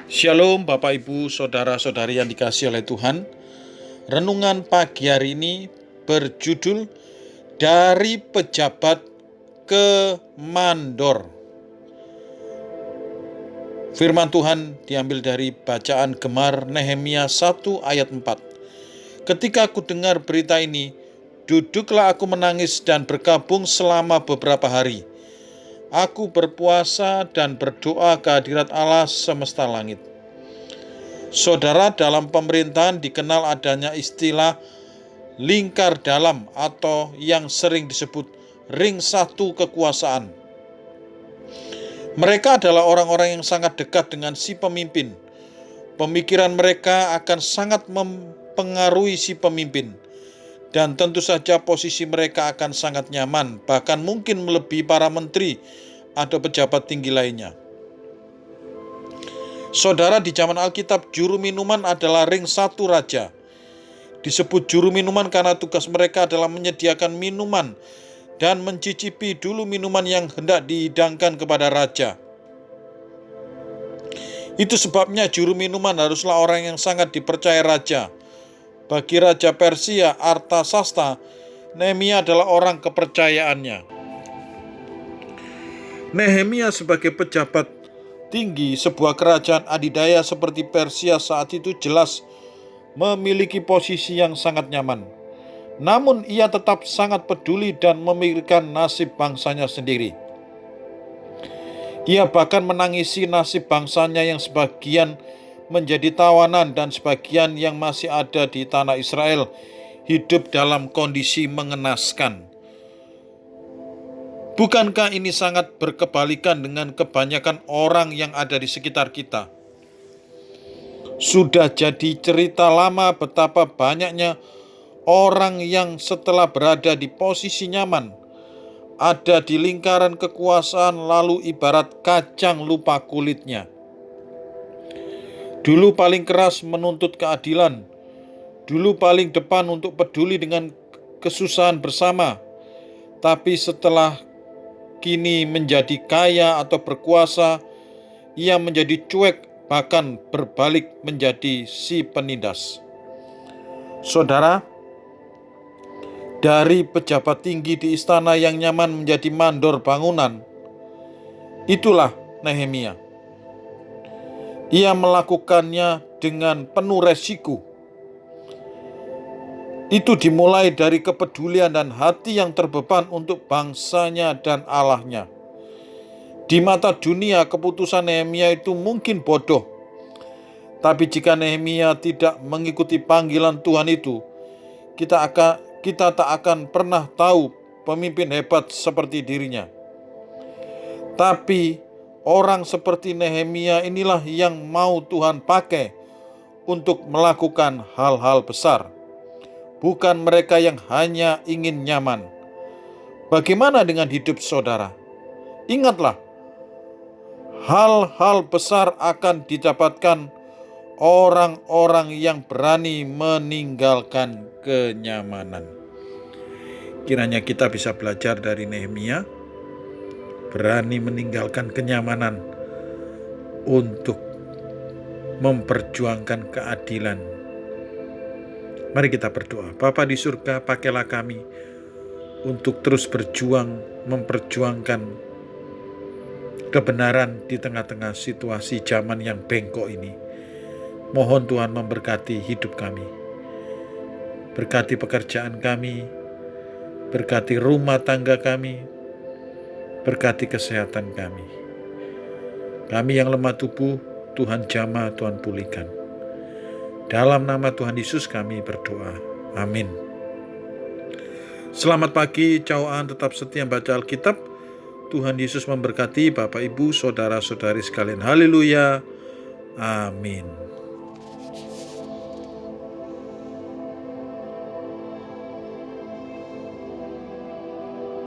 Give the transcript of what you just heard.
Shalom Bapak Ibu Saudara-saudari yang dikasihi oleh Tuhan. Renungan pagi hari ini berjudul Dari Pejabat ke Mandor. Firman Tuhan diambil dari bacaan Gemar Nehemia 1 ayat 4. Ketika aku dengar berita ini, duduklah aku menangis dan berkabung selama beberapa hari. Aku berpuasa dan berdoa kehadirat Allah semesta langit. Saudara, dalam pemerintahan dikenal adanya istilah lingkar dalam atau yang sering disebut ring satu kekuasaan. Mereka adalah orang-orang yang sangat dekat dengan si pemimpin. Pemikiran mereka akan sangat mempengaruhi si pemimpin. Dan tentu saja posisi mereka akan sangat nyaman, bahkan mungkin melebihi para menteri atau pejabat tinggi lainnya. Saudara, di zaman Alkitab, juru minuman adalah ring satu raja. Disebut juru minuman karena tugas mereka adalah menyediakan minuman dan mencicipi dulu minuman yang hendak dihidangkan kepada raja. Itu sebabnya juru minuman haruslah orang yang sangat dipercaya raja. Bagi Raja Persia Artasasta, Nehemia adalah orang kepercayaannya. Nehemia sebagai pejabat tinggi sebuah kerajaan adidaya seperti Persia saat itu jelas memiliki posisi yang sangat nyaman. Namun ia tetap sangat peduli dan memikirkan nasib bangsanya sendiri. Ia bahkan menangisi nasib bangsanya yang sebagian menjadi tawanan dan sebagian yang masih ada di tanah Israel hidup dalam kondisi mengenaskan. Bukankah ini sangat berkebalikan dengan kebanyakan orang yang ada di sekitar kita? Sudah jadi cerita lama betapa banyaknya orang yang setelah berada di posisi nyaman, ada di lingkaran kekuasaan lalu ibarat kacang lupa kulitnya. Dulu paling keras menuntut keadilan, dulu paling depan untuk peduli dengan kesusahan bersama, tapi setelah kini menjadi kaya atau berkuasa, ia menjadi cuek, bahkan berbalik menjadi si penindas. Saudara, dari pejabat tinggi di istana yang nyaman menjadi mandor bangunan, itulah Nehemia. Ia melakukannya dengan penuh resiko. Itu dimulai dari kepedulian dan hati yang terbeban untuk bangsanya dan Allahnya. Di mata dunia, keputusan Nehemia itu mungkin bodoh. Tapi jika Nehemia tidak mengikuti panggilan Tuhan itu, kita tak akan pernah tahu pemimpin hebat seperti dirinya. Tapi orang seperti Nehemia inilah yang mau Tuhan pakai untuk melakukan hal-hal besar. Bukan mereka yang hanya ingin nyaman. Bagaimana dengan hidup saudara? Ingatlah, hal-hal besar akan didapatkan orang-orang yang berani meninggalkan kenyamanan. Kiranya kita bisa belajar dari Nehemia, berani meninggalkan kenyamanan untuk memperjuangkan keadilan. Mari kita berdoa. Bapa di surga, pakailah kami untuk terus berjuang, memperjuangkan kebenaran di tengah-tengah situasi zaman yang bengkok ini. Mohon Tuhan memberkati hidup kami. Berkati pekerjaan kami, berkati rumah tangga kami, berkati kesehatan kami. Kami yang lemah tubuh, Tuhan jamah, Tuhan pulihkan. Dalam nama Tuhan Yesus kami berdoa. Amin. Selamat pagi, cawaan tetap setia baca Alkitab. Tuhan Yesus memberkati Bapak Ibu, Saudara-saudari sekalian. Haleluya. Amin.